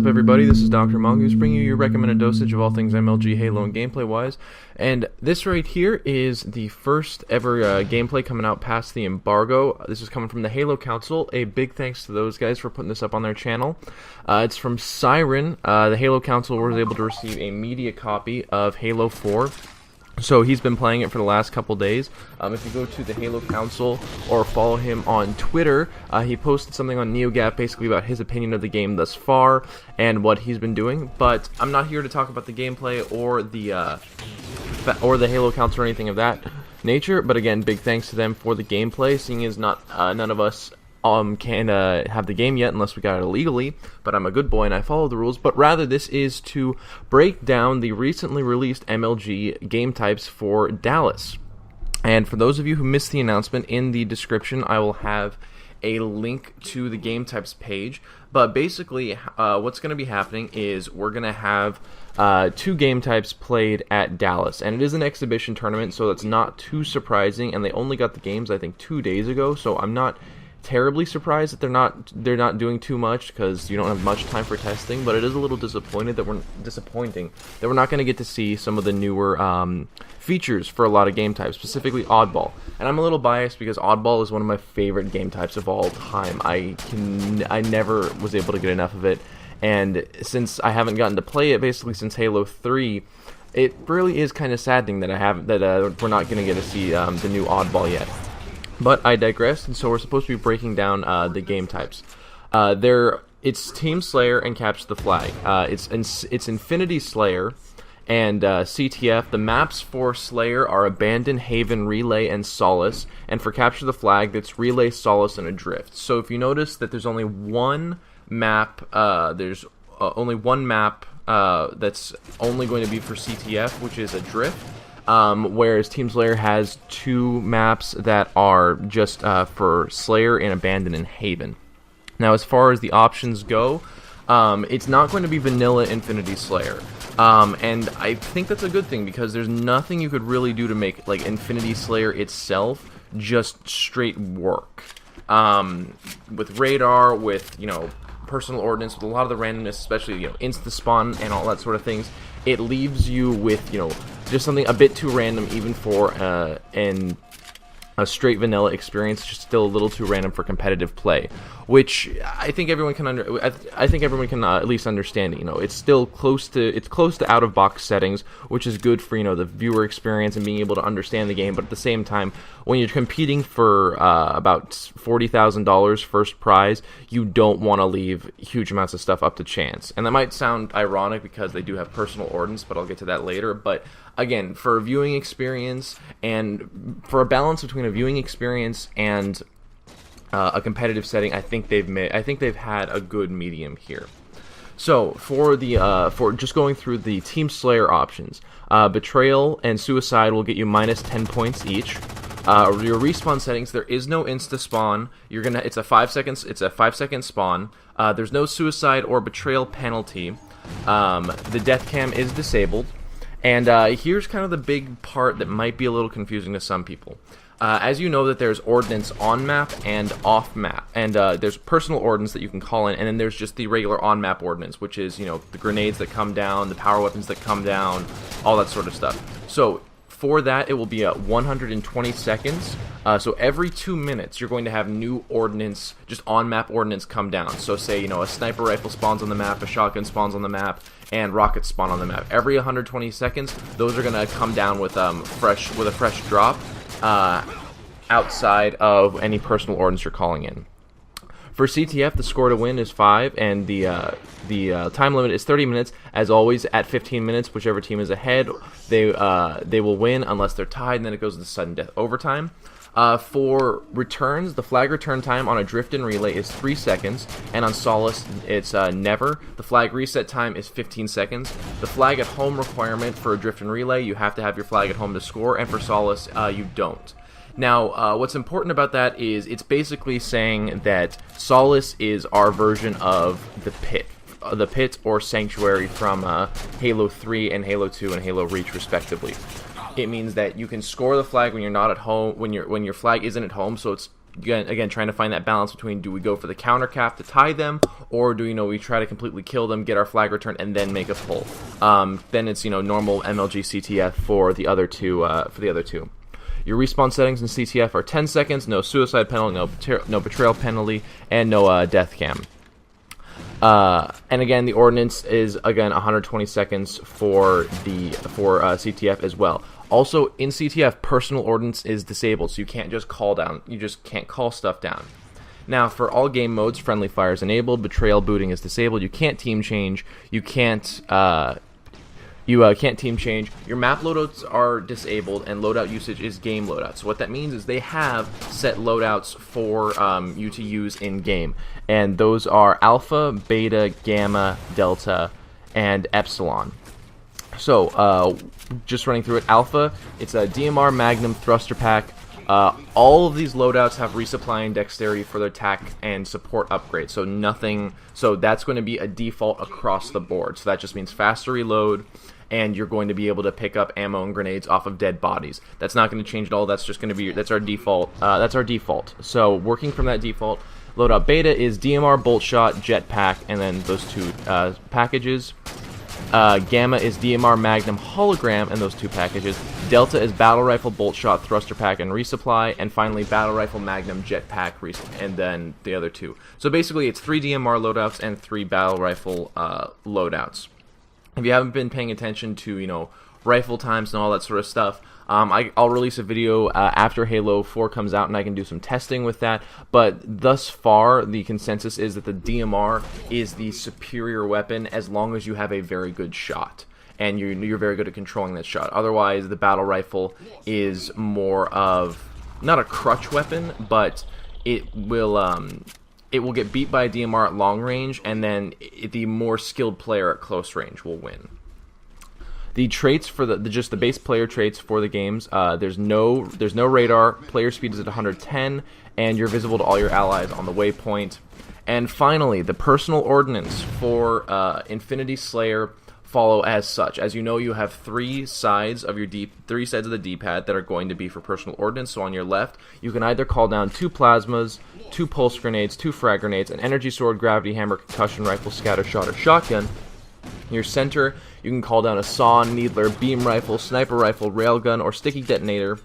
up, everybody? This is Dr. Mongoose bringing you your recommended dosage of all things MLG, Halo, and gameplay-wise. And this right here is the first ever gameplay coming out past the embargo. This is coming from the Halo Council. A big thanks to those guys for putting this up on their channel. It's from Cyren. The Halo Council was able to receive a media copy of Halo 4. So he's been playing it for the last couple days. If you go to the Halo Council or follow him on Twitter, he posted something on NeoGAF basically about his opinion of the game thus far and what he's been doing. But I'm not here to talk about the gameplay or the Halo Council or anything of that nature. But again, big thanks to them for the gameplay, seeing as none of us can have the game yet unless we got it illegally, but I'm a good boy and I follow the rules. But rather, this is to break down the recently released MLG Gametypes for Dallas. And for those of you who missed the announcement, in the description I will have a link to the Gametypes page. But basically, what's going to be happening is we're going to have two game types played at Dallas, and it is an exhibition tournament, so that's not too surprising. And they only got the games, I think, 2 days ago, so I'm not terribly surprised that they're not doing too much, because you don't have much time for testing. But it is a little disappointing that we're not going to get to see some of the newer features for a lot of game types, specifically Oddball. And I'm a little biased because Oddball is one of my favorite game types of all time. I never was able to get enough of it, and since I haven't gotten to play it basically since Halo 3, it really is kind of saddening that we're not going to get to see the new Oddball yet. But I digress, and so we're supposed to be breaking down the game types. It's Team Slayer and Capture the Flag. It's Infinity Slayer and CTF. The maps for Slayer are Abandon, Haven, Relay, and Solace. And for Capture the Flag, that's Relay, Solace, and Adrift. So if you notice that there's only one map, that's only going to be for CTF, which is Adrift. Whereas Team Slayer has two maps that are just for Slayer and Abandon and Haven. Now, as far as the options go, it's not going to be vanilla Infinity Slayer. And I think that's a good thing, because there's nothing you could really do to make like Infinity Slayer itself just straight work. With radar, with personal ordnance, with a lot of the randomness, especially insta spawn and all that sort of things, it leaves you with just something a bit too random, even for a straight vanilla experience. Just still a little too random for competitive play, which I think everyone can at least understand. It's still close to out of box settings, which is good for the viewer experience and being able to understand the game. But at the same time, when you're competing for about $40,000 first prize, you don't want to leave huge amounts of stuff up to chance. And that might sound ironic because they do have personal ordnance, but I'll get to that later. But again, for a viewing experience and for a balance between a viewing experience and a competitive setting, I think they've had a good medium here. So for just going through the Team Slayer options, Betrayal and Suicide will get you minus 10 points each. Your respawn settings, there is no insta spawn. It's a 5 seconds. It's a 5-second spawn. There's no Suicide or Betrayal penalty. The death cam is disabled. And here's kind of the big part that might be a little confusing to some people. As you know, that there's ordnance on map and off map, and there's personal ordnance that you can call in, and then there's just the regular on map ordnance, which is the grenades that come down, the power weapons that come down, all that sort of stuff. So for that, it will be 120 seconds. So every 2 minutes, you're going to have new ordnance, just on-map ordnance, come down. So say, a sniper rifle spawns on the map, a shotgun spawns on the map, and rockets spawn on the map. Every 120 seconds, those are going to come down with a fresh drop outside of any personal ordnance you're calling in. For CTF, the score to win is 5, and the time limit is 30 minutes. As always, at 15 minutes, whichever team is ahead, they will win unless they're tied, and then it goes to sudden death overtime. For returns, the flag return time on Adrift and Relay is 3 seconds, and on Solace, it's never. The flag reset time is 15 seconds. The flag at home requirement for Adrift and Relay, you have to have your flag at home to score, and for Solace, you don't. Now, what's important about that is it's basically saying that Solace is our version of the Pit or Sanctuary from Halo 3 and Halo 2 and Halo Reach, respectively. It means that you can score the flag when you're not at home, when your flag isn't at home, so it's again, trying to find that balance between, do we go for the counter cap to tie them, or do we try to completely kill them, get our flag return, and then make a pull. Then it's normal MLG CTF for the other two. Your respawn settings in CTF are 10 seconds, no suicide penalty, no betrayal penalty, and no death cam. And again, the ordnance is 120 seconds for CTF as well. Also, in CTF, personal ordnance is disabled, so you can't just call down. You just can't call stuff down. Now, for all game modes, friendly fire is enabled. Betrayal booting is disabled. You can't team change. You can't team change. Your map loadouts are disabled, and loadout usage is game loadouts. So what that means is they have set loadouts for you to use in game, and those are Alpha, Beta, Gamma, Delta, and Epsilon. So just running through it, Alpha, it's a DMR Magnum thruster pack. All of these loadouts have resupply and dexterity for their attack and support upgrades. So that's going to be a default across the board. So that just means faster reload, and you're going to be able to pick up ammo and grenades off of dead bodies. That's not going to change at all. That's just going to be our default. That's our default. So working from that default, loadout Beta is DMR bolt shot, jetpack, and then those two packages. Gamma is DMR Magnum hologram and those two packages. Delta is battle rifle bolt shot thruster pack and resupply, and finally battle rifle Magnum jetpack and then the other two. So basically it's 3 DMR loadouts and 3 battle rifle loadouts. If you haven't been paying attention to rifle times and all that sort of stuff, I'll release a video after Halo 4 comes out, and I can do some testing with that. But thus far, the consensus is that the DMR is the superior weapon as long as you have a very good shot, and you're very good at controlling that shot. Otherwise, the battle rifle is more of, not a crutch weapon, but it will get beat by a DMR at long range, and then the more skilled player at close range will win. The traits for just the base player traits for the games, there's no radar, player speed is at 110, and you're visible to all your allies on the waypoint. And finally, the personal ordnance for Infinity Slayer follow as such. As you know, you have 3 sides of the D-pad that are going to be for personal ordnance. So on your left, you can either call down 2 plasmas, 2 pulse grenades, 2 frag grenades, an energy sword, gravity hammer, concussion rifle, scatter shot, or shotgun. Your center, you can call down a saw, needler, beam rifle, sniper rifle, railgun, or sticky detonator.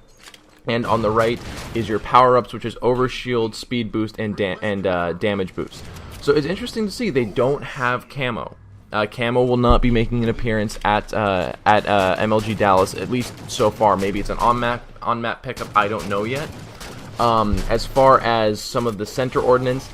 And on the right is your power-ups, which is overshield, speed boost, and damage boost. So it's interesting to see they don't have camo. Camo will not be making an appearance at MLG Dallas, at least so far. Maybe it's an on-map pickup, I don't know yet. As far as some of the center ordnance,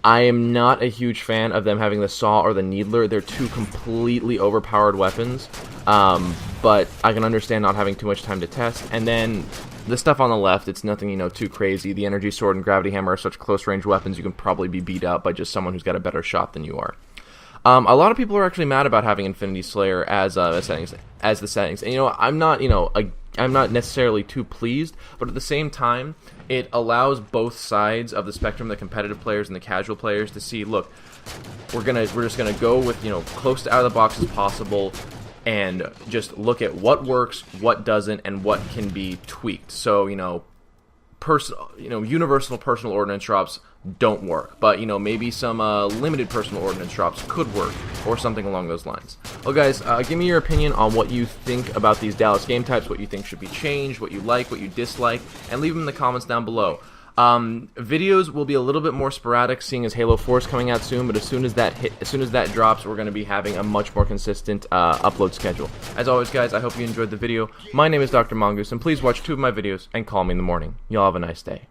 I am not a huge fan of them having the saw or the needler. They're 2 completely overpowered weapons, but I can understand not having too much time to test. And then the stuff on the left, it's nothing too crazy. The energy sword and gravity hammer are such close range weapons, you can probably be beat out by just someone who's got a better shot than you are. A lot of people are actually mad about having Infinity Slayer as the settings. And I'm not necessarily too pleased, but at the same time, it allows both sides of the spectrum, the competitive players and the casual players, to see, look, we're just gonna go with close to out of the box as possible, and just look at what works, what doesn't, and what can be tweaked. So universal personal ordnance drops don't work, but maybe some limited personal ordnance drops could work, or something along those lines. Well, guys, give me your opinion on what you think about these Dallas game types, what you think should be changed, what you like, what you dislike, and leave them in the comments down below. Videos will be a little bit more sporadic, seeing as Halo 4 is coming out soon, but as soon as that drops, we're going to be having a much more consistent upload schedule. As always, guys, I hope you enjoyed the video. My name is Dr. Mongoose, and please watch 2 of my videos and call me in the morning. Y'all have a nice day.